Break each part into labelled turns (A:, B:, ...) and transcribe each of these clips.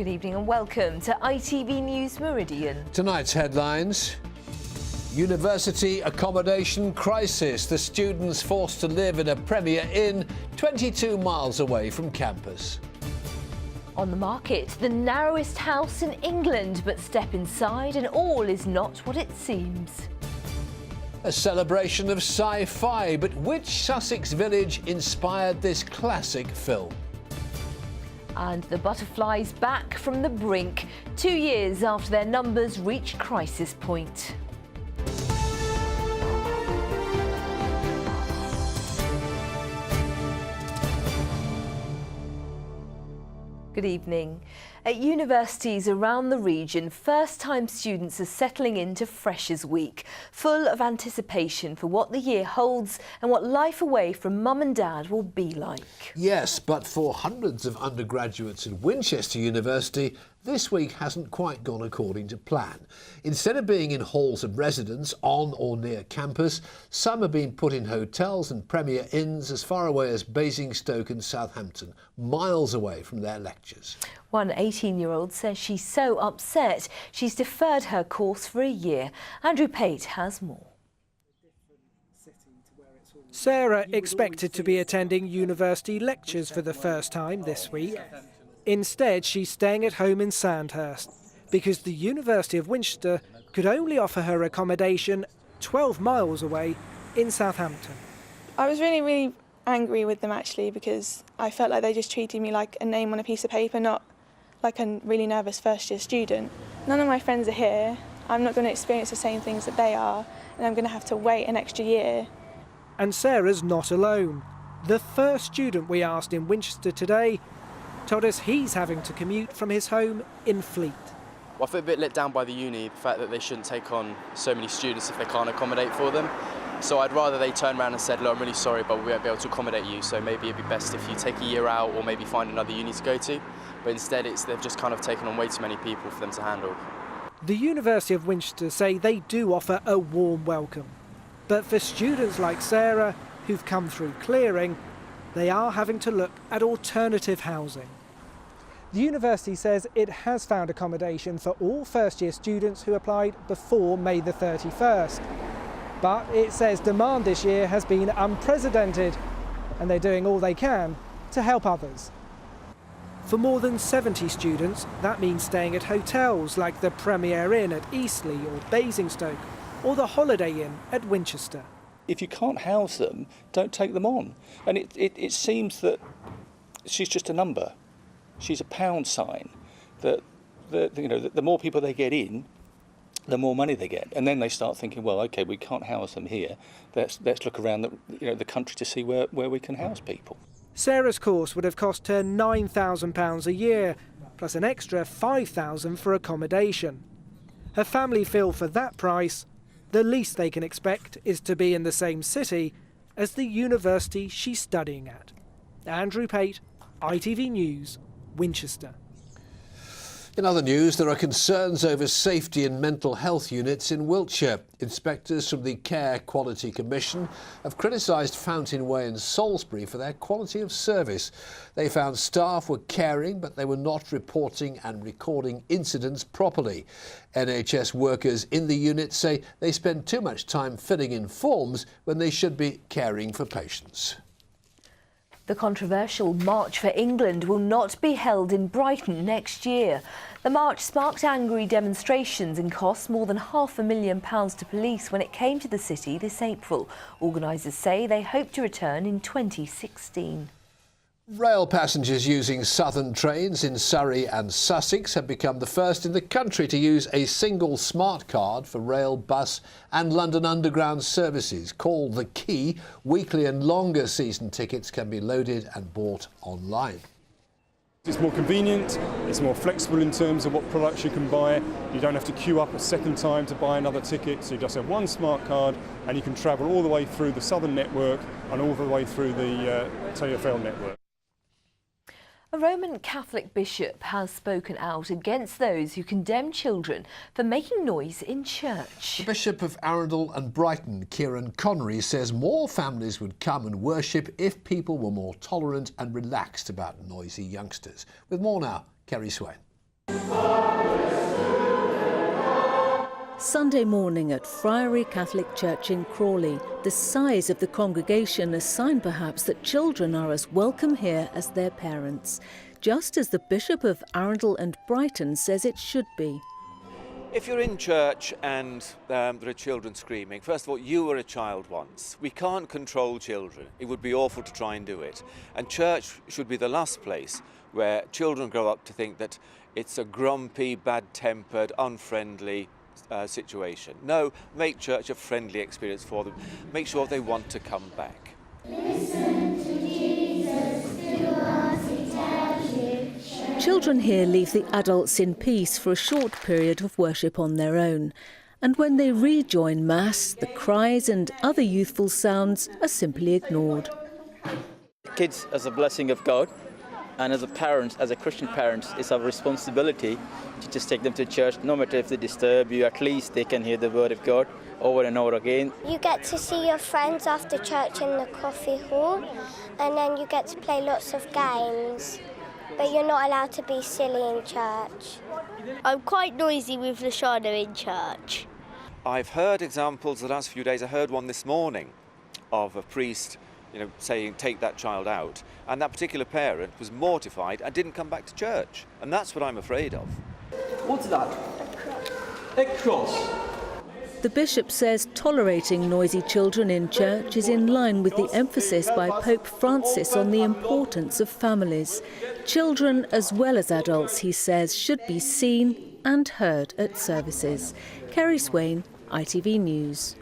A: Good evening and welcome to ITV News Meridian.
B: Tonight's headlines. University accommodation crisis. The students forced to live in a Premier Inn 22 miles away from campus.
A: On the market, the narrowest house in England, but step inside and all is not what it seems.
B: A celebration of sci-fi, but which Sussex village inspired this classic film?
A: And the butterflies back from the brink, 2 years after their numbers reach crisis point. Good evening. At universities around the region, first-time students are settling into Freshers' Week, full of anticipation for what the year holds and what life away from mum and dad will be like.
B: Yes, but for hundreds of undergraduates at Winchester University, this week hasn't quite gone according to plan. Instead of being in halls of residence on or near campus, some have been put in hotels and Premier Inns as far away as Basingstoke and Southampton, miles away from their lectures.
A: One 18-year-old says she's so upset she's deferred her course for a year. Andrew Pate has more.
C: Sarah expected to be attending university lectures for the first time this week. Instead, she's staying at home in Sandhurst because the University of Winchester could only offer her accommodation 12 miles away in Southampton.
D: I was really angry with them actually because I felt like they just treated me like a name on a piece of paper, not like a really nervous first-year student. None of my friends are here. I'm not going to experience the same things that they are, and I'm going to have to wait an extra year.
C: And Sarah's not alone. The first student we asked in Winchester today told us he's having to commute from his home in Fleet.
E: Well, I feel a bit let down by the uni, the fact that they shouldn't take on so many students if they can't accommodate for them. So I'd rather they turn around and said, look, I'm really sorry, but we won't be able to accommodate you, so maybe it'd be best if you take a year out or maybe find another uni to go to. But instead, they've just kind of taken on way too many people for them to handle.
C: The University of Winchester say they do offer a warm welcome. But for students like Sarah, who've come through clearing, they are having to look at alternative housing. The university says it has found accommodation for all first-year students who applied before May the 31st. But it says demand this year has been unprecedented, and they're doing all they can to help others. For more than 70 students, that means staying at hotels like the Premier Inn at Eastleigh or Basingstoke, or the Holiday Inn at Winchester.
F: If you can't house them, don't take them on. And it seems that she's just a number. She's a pound sign. That the more people they get in, the more money they get. And then they start thinking, well, OK, we can't house them here. Let's look around the country to see where we can house people.
C: Sarah's course would have cost her £9,000 a year, plus an extra £5,000 for accommodation. Her family feel for that price, the least they can expect is to be in the same city as the university she's studying at. Andrew Pate, ITV News, Winchester.
B: In other news, there are concerns over safety in mental health units in Wiltshire. Inspectors from the Care Quality Commission have criticised Fountain Way and Salisbury for their quality of service. They found staff were caring, but they were not reporting and recording incidents properly. NHS workers in the unit say they spend too much time filling in forms when they should be caring for patients.
A: The controversial March for England will not be held in Brighton next year. The march sparked angry demonstrations and cost more than £500,000 to police when it came to the city this April. Organisers say they hope to return in 2016.
B: Rail passengers using southern trains in Surrey and Sussex have become the first in the country to use a single smart card for rail, bus and London Underground services. Called The Key, weekly and longer season tickets can be loaded and bought online.
G: It's more convenient, it's more flexible in terms of what products you can buy. You don't have to queue up a second time to buy another ticket, so you just have one smart card and you can travel all the way through the southern network and all the way through the TfL network.
A: A Roman Catholic bishop has spoken out against those who condemn children for making noise in church.
B: The Bishop of Arundel and Brighton, Kieran Connery, says more families would come and worship if people were more tolerant and relaxed about noisy youngsters. With more now, Kerry Swain.
H: Sunday morning at Friary Catholic Church in Crawley. The size of the congregation, a sign perhaps that children are as welcome here as their parents, just as the Bishop of Arundel and Brighton says it should be.
I: If you're in church and there are children screaming, first of all, you were a child once. We can't control children. It would be awful to try and do it. And church should be the last place where children grow up to think that it's a grumpy, bad-tempered, unfriendly situation. No, make church a friendly experience for them. Make sure they want to come back.
H: Listen to Jesus, do as he tells you. Children here leave the adults in peace for a short period of worship on their own. And when they rejoin Mass, the cries and other youthful sounds are simply ignored.
J: Kids as a blessing of God. And as a parent, as a Christian parent, it's our responsibility to just take them to church. No matter if they disturb you, at least they can hear the word of God over and over again.
K: You get to see your friends after church in the coffee hall, and then you get to play lots of games. But you're not allowed to be silly in church. I'm quite noisy with Lashana in church.
I: I've heard examples the last few days. I heard one this morning of a priest saying, take that child out. And that particular parent was mortified and didn't come back to church. And that's what I'm afraid of.
J: What's that? A cross.
H: The bishop says tolerating noisy children in church is in line with the emphasis by Pope Francis on the importance of families. Children as well as adults, he says, should be seen and heard at services. Kerry Swain, ITV News.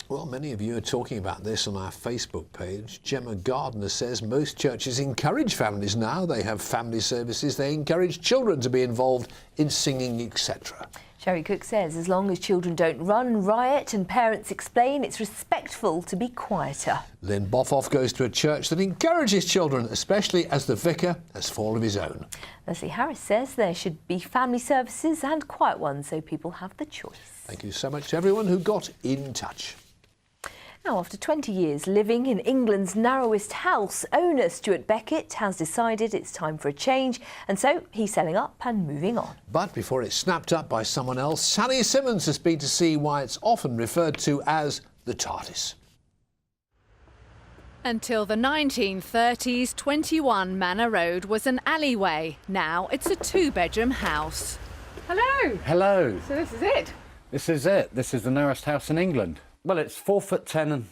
B: Well, many of you are talking about this on our Facebook page. Gemma Gardner says most churches encourage families now. They have family services. They encourage children to be involved in singing, etc.
A: Sherry Cook says as long as children don't run, riot and parents explain, it's respectful to be quieter.
B: Lynn Boffoff goes to a church that encourages children, especially as the vicar has four of his own.
A: Leslie Harris says there should be family services and quiet ones so people have the choice.
B: Thank you so much to everyone who got in touch.
A: Now, after 20 years living in England's narrowest house, owner Stuart Beckett has decided it's time for a change, and so he's selling up and moving on.
B: But before it's snapped up by someone else, Sally Simmons has been to see why it's often referred to as the TARDIS.
L: Until the 1930s, 21 Manor Road was an alleyway. Now it's a two-bedroom house. Hello.
M: Hello.
L: So this is it?
M: This is it. This is the narrowest house in England. Well, it's 4'10"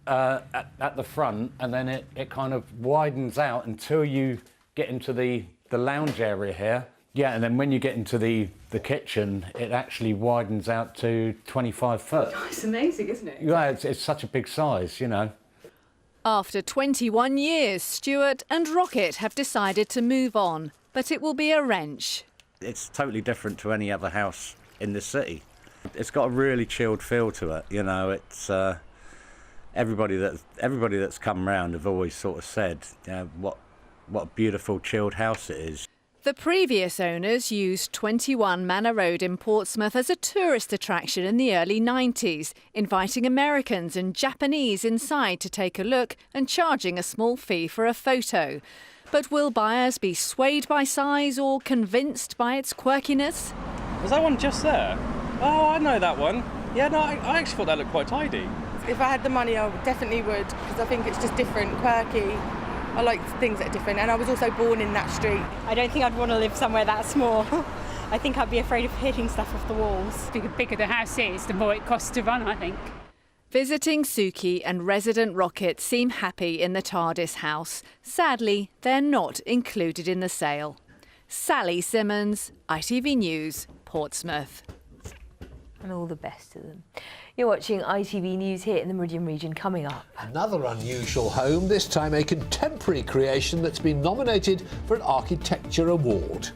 M: at the front, and then it kind of widens out until you get into the lounge area here. Yeah, and then when you get into the kitchen, it actually widens out to 25 foot.
L: Oh, it's amazing, isn't it?
M: Yeah, it's such a big size, you know.
L: After 21 years, Stuart and Rocket have decided to move on, but it will be a wrench.
M: It's totally different to any other house in the city. It's got a really chilled feel to it, you know. It's everybody that's come round have always sort of said, you know, what a beautiful chilled house it is.
L: The previous owners used 21 Manor Road in Portsmouth as a tourist attraction in the early 90s, inviting Americans and Japanese inside to take a look and charging a small fee for a photo. But will buyers be swayed by size or convinced by its quirkiness?
N: Was that one just there? Oh, I know that one. Yeah, no, I actually thought that looked quite tidy.
O: If I had the money, I definitely would, because I think it's just different, quirky. I like things that are different, and I was also born in that street.
P: I don't think I'd want to live somewhere that small. I think I'd be afraid of hitting stuff off the walls.
Q: I think the bigger the house is, the more it costs to run, I think.
L: Visiting Suki and resident Rocket seem happy in the TARDIS house. Sadly, they're not included in the sale. Sally Simmons, ITV News, Portsmouth.
A: And all the best to them. You're watching ITV News here in the Meridian region. Coming up,
B: another unusual home, this time a contemporary creation that's been nominated for an Architecture Award.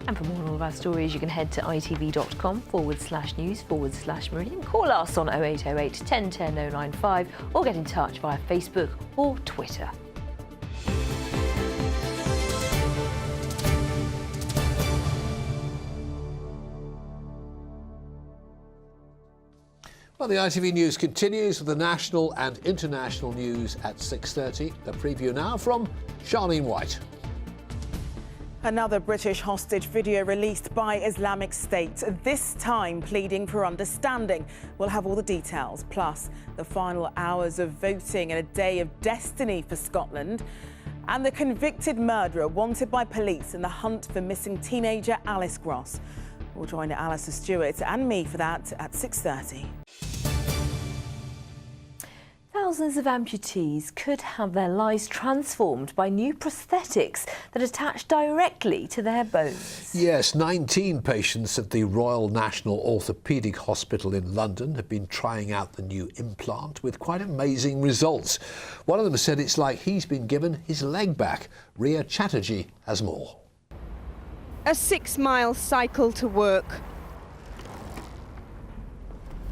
A: And for more on all of our stories, you can head to itv.com/news/Meridian. Call us on 0808 1010 095 or get in touch via Facebook or Twitter.
B: Well, the ITV News continues with the national and international news at 6:30. The preview now from Charlene White.
R: Another British hostage video released by Islamic State, this time pleading for understanding. We'll have all the details, plus the final hours of voting and a day of destiny for Scotland. And the convicted murderer wanted by police in the hunt for missing teenager Alice Gross. We'll join Alistair Stewart and me for that at 6:30.
A: Thousands of amputees could have their lives transformed by new prosthetics that attach directly to their bones.
B: Yes, 19 patients at the Royal National Orthopaedic Hospital in London have been trying out the new implant with quite amazing results. One of them said it's like he's been given his leg back. Ria Chatterjee has more.
S: A 6-mile cycle to work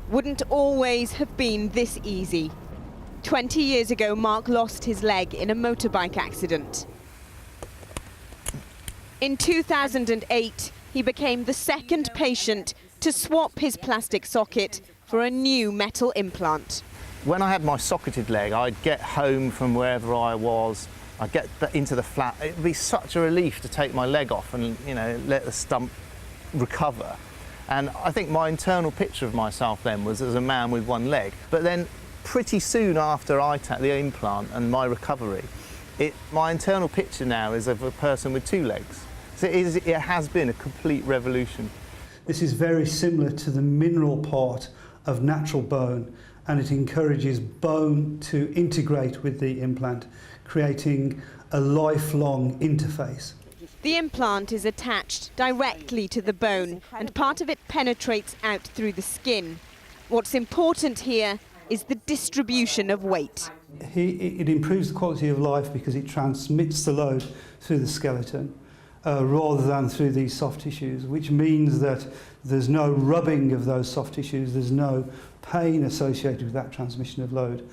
S: wouldn't always have been this easy. 20 years ago, Mark lost his leg in a motorbike accident. In 2008, he became the second patient to swap his plastic socket for a new metal implant.
T: When I had my socketed leg, I'd get home from wherever I was, I'd get into the flat. It'd be such a relief to take my leg off and, you know, let the stump recover. And I think my internal picture of myself then was as a man with one leg. But then pretty soon after I had the implant and my recovery, my internal picture now is of a person with two legs. So it has been a complete revolution.
U: This is very similar to the mineral part of natural bone, and it encourages bone to integrate with the implant, creating a lifelong interface.
S: The implant is attached directly to the bone, and part of it penetrates out through the skin. What's important here is the distribution of weight.
U: It improves the quality of life because it transmits the load through the skeleton rather than through these soft tissues, which means that there's no rubbing of those soft tissues, there's no pain associated with that transmission of load.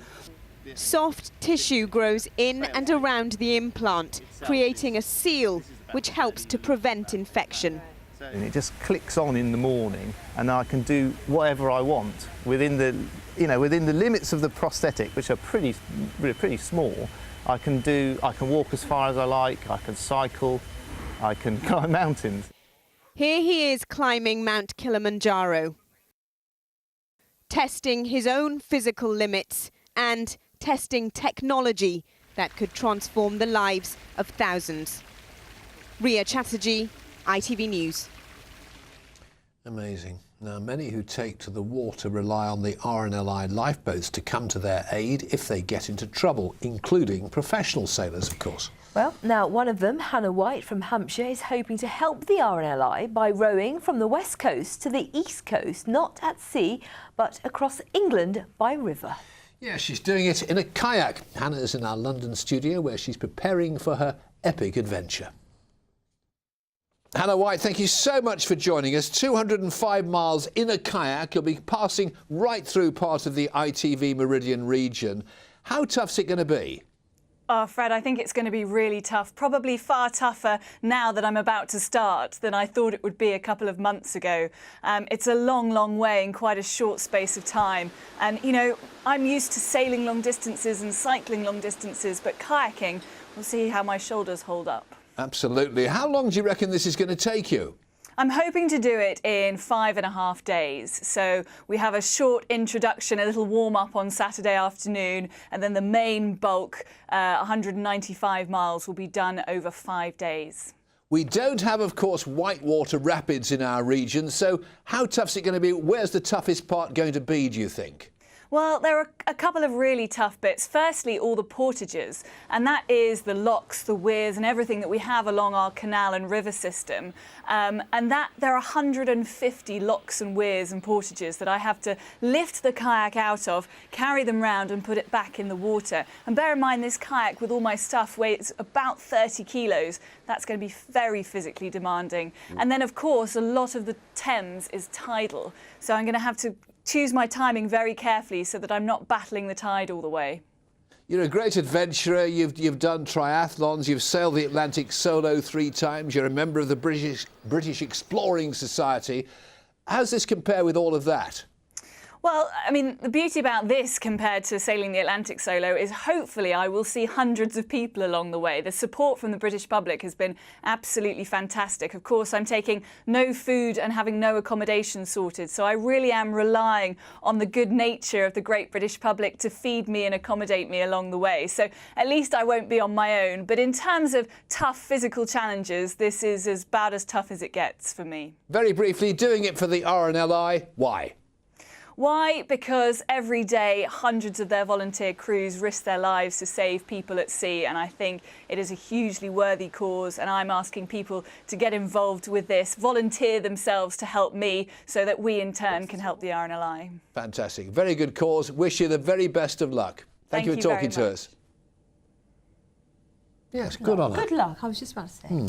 S: Soft tissue grows in and around the implant, creating a seal which helps to prevent infection.
T: And it just clicks on in the morning, and I can do whatever I want within the limits of the prosthetic, which are pretty small. I can walk as far as I like. I can cycle. I can climb mountains.
S: Here he is climbing Mount Kilimanjaro, testing his own physical limits and testing technology that could transform the lives of thousands. Ria Chatterjee, ITV News.
B: Amazing. Now, many who take to the water rely on the RNLI lifeboats to come to their aid if they get into trouble, including professional sailors, of course.
A: Well, now one of them, Hannah White from Hampshire, is hoping to help the RNLI by rowing from the west coast to the east coast, not at sea, but across England by river.
B: Yeah, she's doing it in a kayak. Hannah's in our London studio where she's preparing for her epic adventure. Hannah White, thank you so much for joining us. 205 miles in a kayak. You'll be passing right through part of the ITV Meridian region. How tough's it going to be?
V: Oh, Fred, I think it's going to be really tough, probably far tougher now that I'm about to start than I thought it would be a couple of months ago. It's a long, long way in quite a short space of time. And, you know, I'm used to sailing long distances and cycling long distances, but kayaking, we'll see how my shoulders hold up.
B: Absolutely. How long do you reckon this is going to take you?
V: I'm hoping to do it in 5.5 days. So we have a short introduction, a little warm-up on Saturday afternoon, and then the main bulk, 195 miles, will be done over 5 days.
B: We don't have, of course, whitewater rapids in our region, so how tough's it going to be? Where's the toughest part going to be, do you think?
V: Well, there are a couple of really tough bits. Firstly, all the portages, and that is the locks, the weirs and everything that we have along our canal and river system. And there are 150 locks and weirs and portages that I have to lift the kayak out of, carry them round and put it back in the water. And bear in mind, this kayak with all my stuff weighs about 30 kilos. That's going to be very physically demanding. And then, of course, a lot of the Thames is tidal. So I'm going to have to choose my timing very carefully so that I'm not battling the tide all the way.
B: You're a great adventurer. You've done triathlons. You've sailed the Atlantic solo 3 times. You're a member of the British Exploring Society. How does this compare with all of that?
V: Well, I mean, the beauty about this compared to sailing the Atlantic solo is hopefully I will see hundreds of people along the way. The support from the British public has been absolutely fantastic. Of course, I'm taking no food and having no accommodation sorted, so I really am relying on the good nature of the great British public to feed me and accommodate me along the way. So at least I won't be on my own. But in terms of tough physical challenges, this is about as tough as it gets for me.
B: Very briefly, doing it for the RNLI, why?
V: Why? Because every day hundreds of their volunteer crews risk their lives to save people at sea, and I think it is a hugely worthy cause, and I'm asking people to get involved with this, volunteer themselves to help me so that we in turn can help the RNLI.
B: Fantastic. Very good cause. Wish you the very best of luck. Thank you for talking to us. Yes, good on her.
A: Good luck, I was just about to say.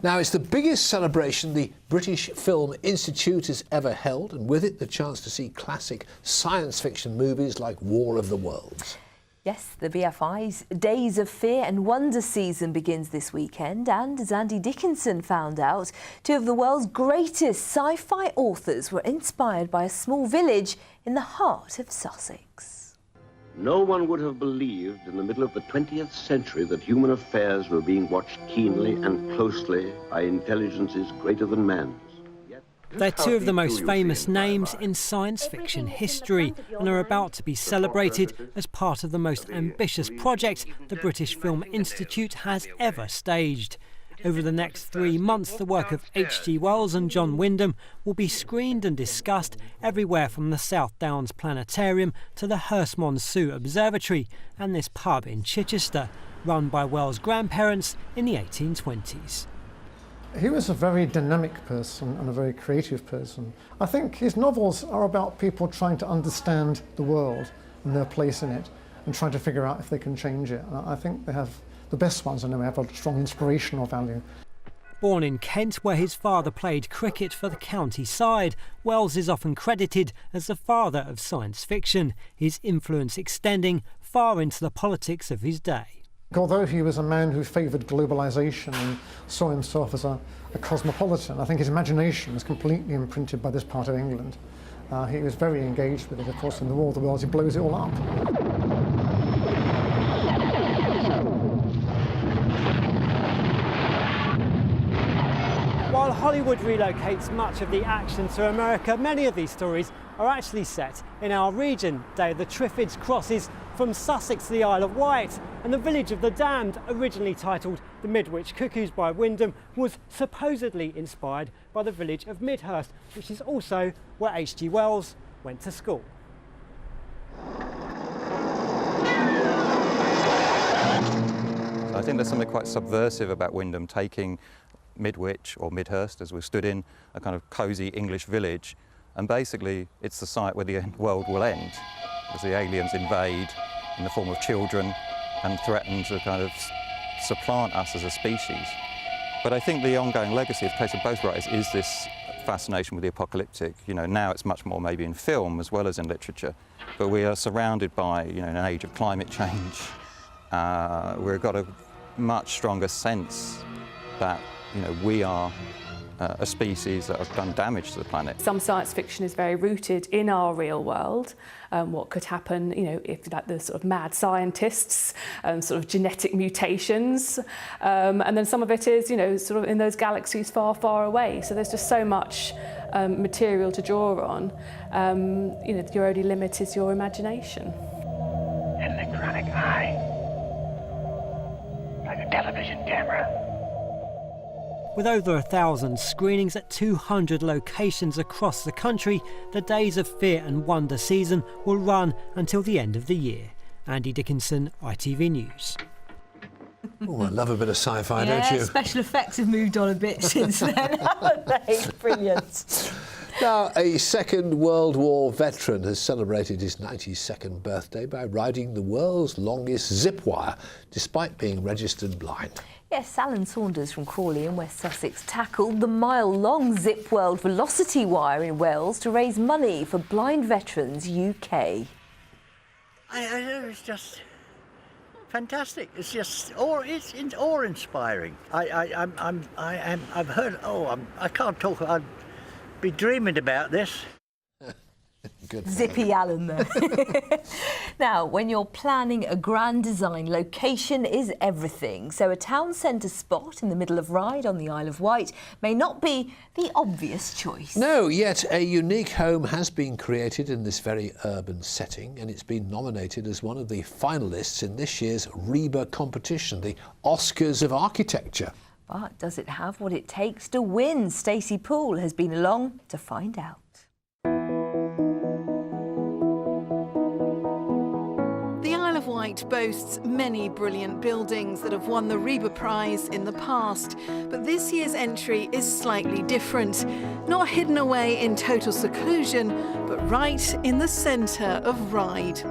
B: Now, it's the biggest celebration the British Film Institute has ever held, and with it the chance to see classic science fiction movies like War of the Worlds.
A: Yes, the BFI's Days of Fear and Wonder season begins this weekend, and as Andy Dickinson found out, two of the world's greatest sci-fi authors were inspired by a small village in the heart of Sussex.
D: No one would have believed in the middle of the 20th century that human affairs were being watched keenly and closely by intelligences greater than man's.
C: They're two of the most famous names in science fiction history and are about to be celebrated as part of the most ambitious project the British Film Institute has ever staged. Over the next 3 months, the work of H.G. Wells and John Wyndham will be screened and discussed everywhere from the South Downs Planetarium to the Hurstmonceux Observatory and this pub in Chichester, run by Wells' grandparents in the 1820s.
E: He was a very dynamic person and a very creative person. I think his novels are about people trying to understand the world and their place in it and trying to figure out if they can change it. And I think they have the best ones, and they have a strong inspirational value.
C: Born in Kent, where his father played cricket for the county side, Wells is often credited as the father of science fiction, his influence extending far into the politics of his day.
E: Although he was a man who favoured globalisation and saw himself as a cosmopolitan, I think his imagination was completely imprinted by this part of England. He was very engaged with it. Of course, in the War of the Worlds, he blows it all up.
C: While Hollywood relocates much of the action to America, many of these stories are actually set in our region. Day of the Triffids crosses from Sussex to the Isle of Wight, and the village of the Damned, originally titled The Midwich Cuckoos by Wyndham, was supposedly inspired by the village of Midhurst, which is also where H.G. Wells went to school.
W: I think there's something quite subversive about Wyndham taking Midwich, or Midhurst as we've stood in, a kind of cosy English village, and basically it's the site where the world will end as the aliens invade in the form of children and threaten to kind of supplant us as a species. But I think the ongoing legacy of the case of both writers is this fascination with the apocalyptic. You know, now it's much more maybe in film as well as in literature, but we are surrounded by, you know, an age of climate change. We've got a much stronger sense that, you know, we are a species that have done damage to the planet.
X: Some science fiction is very rooted in our real world. What could happen, you know, if like the sort of mad scientists, sort of genetic mutations, and then some of it is, you know, sort of in those galaxies far, far away. So there's just so much material to draw on. You know, your only limit is your imagination.
Y: Electronic eye, like a television camera.
C: With over 1,000 screenings at 200 locations across the country, the Days of Fear and Wonder season will run until the end of the year. Andy Dickinson, ITV News.
B: Oh, I love a bit of sci-fi, don't you?
A: Special effects have moved on a bit since then, haven't they? Brilliant.
B: Now, a Second World War veteran has celebrated his 92nd birthday by riding the world's longest zip wire, despite being registered blind.
A: Yes, Alan Saunders from Crawley in West Sussex tackled the mile-long Zip World Velocity Wire in Wales to raise money for Blind Veterans UK.
Z: It's just fantastic. It's just it's awe-inspiring. I've heard. I can't talk. I'd be dreaming about this.
B: good thing.
A: Zippy Allen there. Now, when you're planning a grand design, location is everything. So a town centre spot in the middle of Ryde on the Isle of Wight may not be the obvious choice.
B: No, yet a unique home has been created in this very urban setting, and it's been nominated as one of the finalists in this year's RIBA competition, the Oscars of Architecture.
A: But does it have what it takes to win? Stacey Poole has been along to find out.
F: The Isle of Wight boasts many brilliant buildings that have won the RIBA Prize in the past, but this year's entry is slightly different. Not hidden away in total seclusion, but right in the centre of Ryde.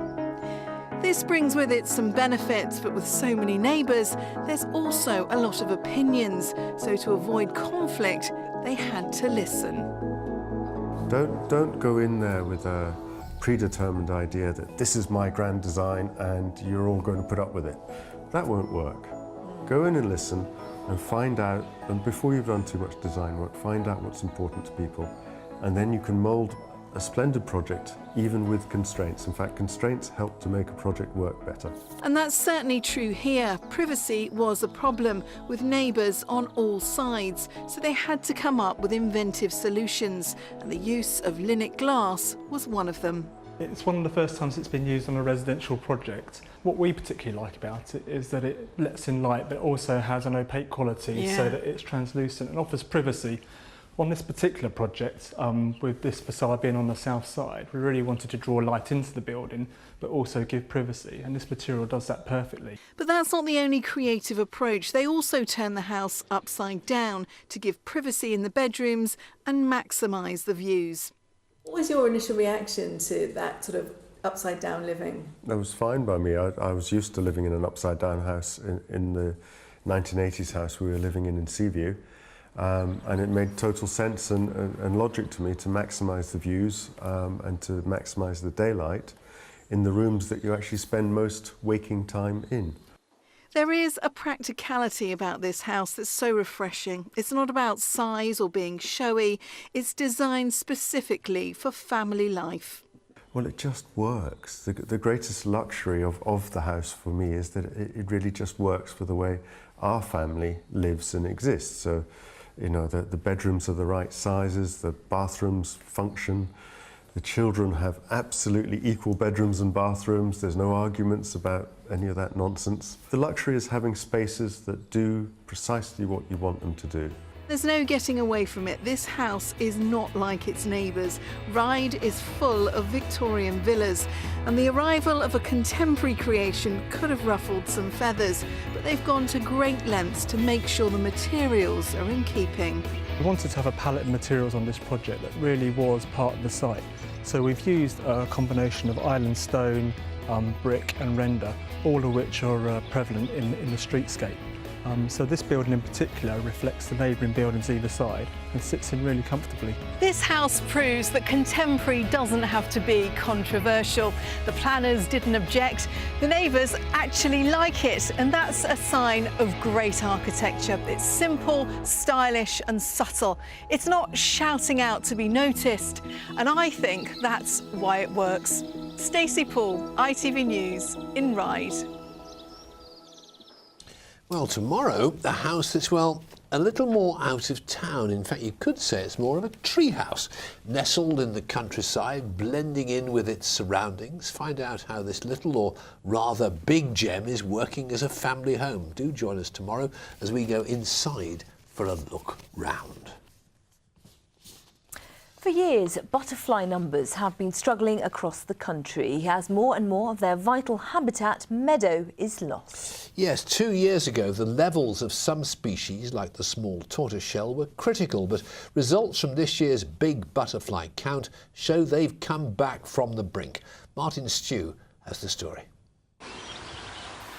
F: This brings with it some benefits, but with so many neighbours, there's also a lot of opinions. So to avoid conflict, they had to listen.
G: Don't go in there with a predetermined idea that this is my grand design and you're all going to put up with it. That won't work. Go in and listen and find out, and before you've done too much design work, find out what's important to people, and then you can mould a splendid project, even with constraints. In fact, constraints help to make a project work better.
F: And that's certainly true here. Privacy was a problem with neighbours on all sides, so they had to come up with inventive solutions, and the use of Linux glass was one of them.
H: It's one of the first times it's been used on a residential project. What we particularly like about it is that it lets in light, but also has an opaque quality so that it's translucent and offers privacy. On this particular project, with this facade being on the south side, we really wanted to draw light into the building, but also give privacy, and this material does that perfectly.
F: But that's not the only creative approach. They also turn the house upside down to give privacy in the bedrooms and maximise the views.
X: What was your initial reaction to that sort of upside down living?
G: That was fine by me. I was used to living in an upside down house in the 1980s house we were living in Seaview. And it made total sense and logic to me to maximise the views and to maximise the daylight in the rooms that you actually spend most waking time in.
F: There is a practicality about this house that's so refreshing. It's not about size or being showy. It's designed specifically for family life.
G: Well, it just works. The greatest luxury of the house for me is that it really just works for the way our family lives and exists. So, you know, the bedrooms are the right sizes, the bathrooms function, the children have absolutely equal bedrooms and bathrooms, there's no arguments about any of that nonsense. The luxury is having spaces that do precisely what you want them to do.
F: There's no getting away from it. This house is not like its neighbours. Ryde is full of Victorian villas, and the arrival of a contemporary creation could have ruffled some feathers, but they've gone to great lengths to make sure the materials are in keeping.
H: We wanted to have a palette of materials on this project that really was part of the site. So we've used a combination of island stone, brick and render, all of which are prevalent in the streetscape. So this building in particular reflects the neighbouring buildings either side and sits in really comfortably.
F: This house proves that contemporary doesn't have to be controversial. The planners didn't object, the neighbours actually like it, and that's a sign of great architecture. It's simple, stylish and subtle. It's not shouting out to be noticed, and I think that's why it works. Stacey Poole, ITV News in Ryde.
B: Well, tomorrow, the house that's, well, a little more out of town. In fact, you could say it's more of a tree house, nestled in the countryside, blending in with its surroundings. Find out how this little, or rather big gem, is working as a family home. Do join us tomorrow as we go inside for a look round.
A: For years, butterfly numbers have been struggling across the country as more and more of their vital habitat, meadow, is lost.
B: Yes, 2 years ago, the levels of some species, like the small tortoiseshell, were critical, but results from this year's big butterfly count show they've come back from the brink. Martin Stew has the story.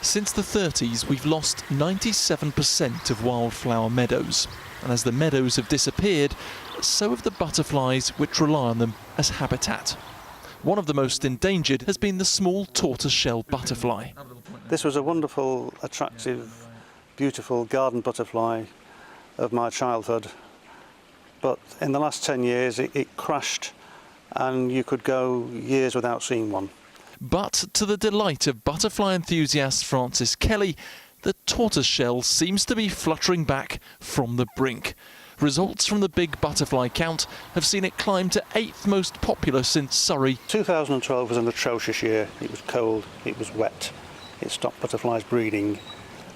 I: Since the 30s, we've lost 97% of wildflower meadows. And as the meadows have disappeared, so have the butterflies which rely on them as habitat. One of the most endangered has been the small tortoiseshell butterfly.
J: This was a wonderful, attractive, beautiful garden butterfly of my childhood, but in the last 10 years it crashed and you could go years without seeing one.
I: But to the delight of butterfly enthusiast Francis Kelly, the tortoiseshell seems to be fluttering back from the brink. Results from the big butterfly count have seen it climb to 8th most popular since Surrey.
J: 2012 was an atrocious year. It was cold, it was wet, it stopped butterflies breeding.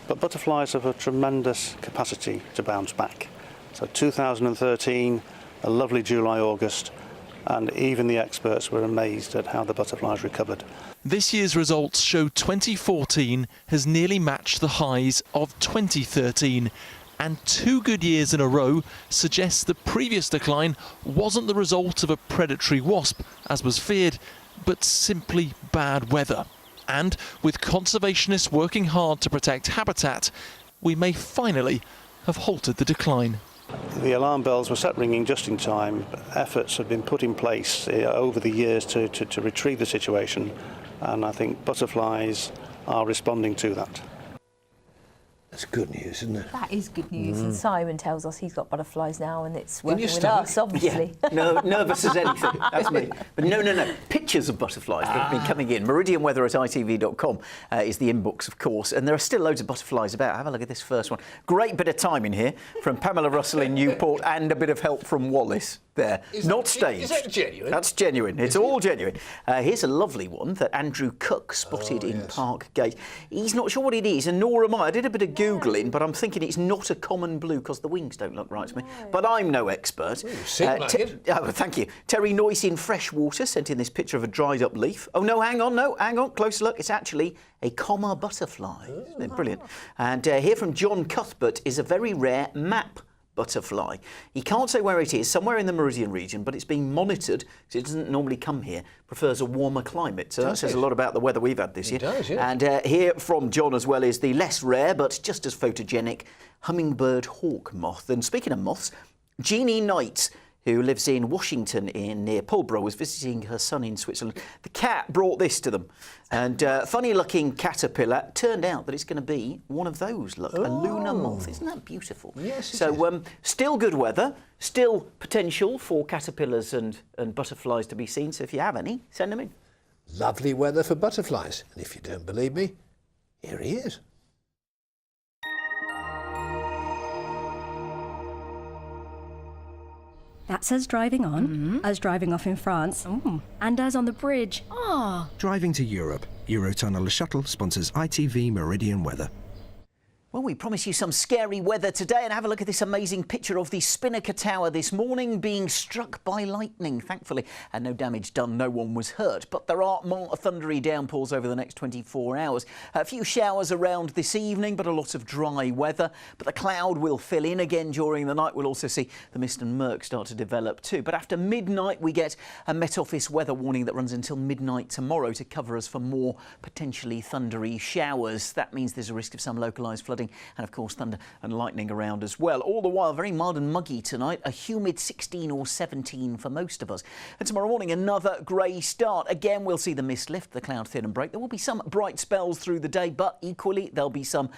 J: But butterflies have a tremendous capacity to bounce back. So 2013, a lovely July, August, and even the experts were amazed at how the butterflies recovered.
I: This year's results show 2014 has nearly matched the highs of 2013. And 2 good years in a row suggests the previous decline wasn't the result of a predatory wasp, as was feared, but simply bad weather. And with conservationists working hard to protect habitat, we may finally have halted the decline.
J: The alarm bells were set ringing just in time. Efforts have been put in place over the years to retrieve the situation, and I think butterflies are responding to that.
B: That's good news, isn't it?
A: That is good news. And Simon tells us he's got butterflies now and it's working with us, obviously.
K: Yeah. No, nervous as anything. That's me. But no. Pictures of butterflies that have been coming in. Meridian weather at ITV.com is the inbox, of course. And there are still loads of butterflies about. Have a look at this first one. Great bit of time in here from Pamela Russell in Newport and a bit of help from Wallace. There. Not staged.
B: Is that genuine?
K: That's genuine. It's all genuine. Here's a lovely one that Andrew Cook spotted in Park Gate. He's not sure what it is, and nor am I. I did a bit of Googling, but I'm thinking it's not a common blue because the wings don't look right to me. But I'm no expert. Thank you. Terry Noyce in Freshwater sent in this picture of a dried up leaf. Oh, no, hang on. Closer look. It's actually a comma butterfly. Isn't it brilliant? And here from John Cuthbert is a very rare map butterfly. He can't say where it is, somewhere in the Meridian region, but it's being monitored because it doesn't normally come here, prefers a warmer climate. So that says a lot about the weather we've had this year.
B: It does, yeah.
K: And here from John as well is the less rare, but just as photogenic, hummingbird hawk moth. And speaking of moths, Jeannie Knight, who lives in Washington near Pulborough, was visiting her son in Switzerland. The cat brought this to them. And funny-looking caterpillar, turned out that it's going to be one of those, look, a lunar moth. Isn't that beautiful?
B: Yes,
K: So still good weather, still potential for caterpillars and butterflies to be seen. So if you have any, send them in.
B: Lovely weather for butterflies. And if you don't believe me, here he is.
M: That's us driving on, us driving off in France, and us on the bridge.
N: Driving to Europe. Eurotunnel Shuttle sponsors ITV Meridian weather.
K: Well, we promise you some scary weather today, and have a look at this amazing picture of the Spinnaker Tower this morning being struck by lightning, thankfully, and no damage done, no one was hurt. But there are more thundery downpours over the next 24 hours. A few showers around this evening, but a lot of dry weather. But the cloud will fill in again during the night. We'll also see the mist and murk start to develop too. But after midnight, we get a Met Office weather warning that runs until midnight tomorrow to cover us for more potentially thundery showers. That means there's a risk of some localised flooding and, of course, thunder and lightning around as well. All the while, very mild and muggy tonight, a humid 16 or 17 for most of us. And tomorrow morning, another grey start. Again, we'll see the mist lift, the cloud thin and break. There will be some bright spells through the day, but equally, there'll be some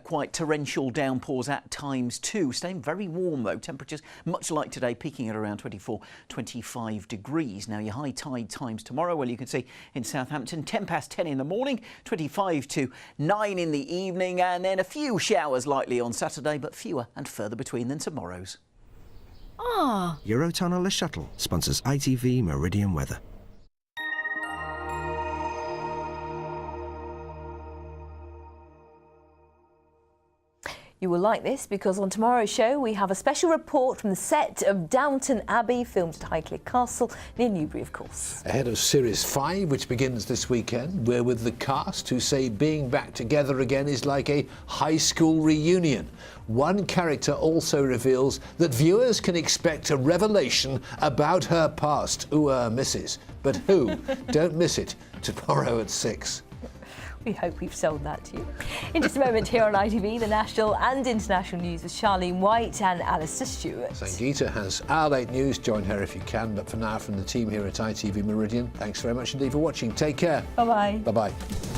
K: quite torrential downpours at times too. Staying very warm, though. Temperatures much like today, peaking at around 24, 25 degrees. Now, your high tide times tomorrow, well, you can see in Southampton, 10 past 10 in the morning, 25 to 9 in the evening, and then a few showers likely on Saturday, but fewer and further between than tomorrow's.
N: Eurotunnel Shuttle sponsors ITV Meridian weather.
A: You will like this because on tomorrow's show we have a special report from the set of Downton Abbey, filmed at Highclere Castle near Newbury, of course.
B: Ahead of Series 5, which begins this weekend, we're with the cast who say being back together again is like a high school reunion. One character also reveals that viewers can expect a revelation about her past. Ooh, misses. But who? Don't miss it. Tomorrow at 6.
A: We hope we've sold that to you. In just a moment here on ITV, the national and international news with Charlene White and Alistair Stewart.
B: Sangeeta has our late news. Join her if you can. But for now, from the team here at ITV Meridian, thanks very much indeed for watching. Take care.
A: Bye-bye.
B: Bye-bye.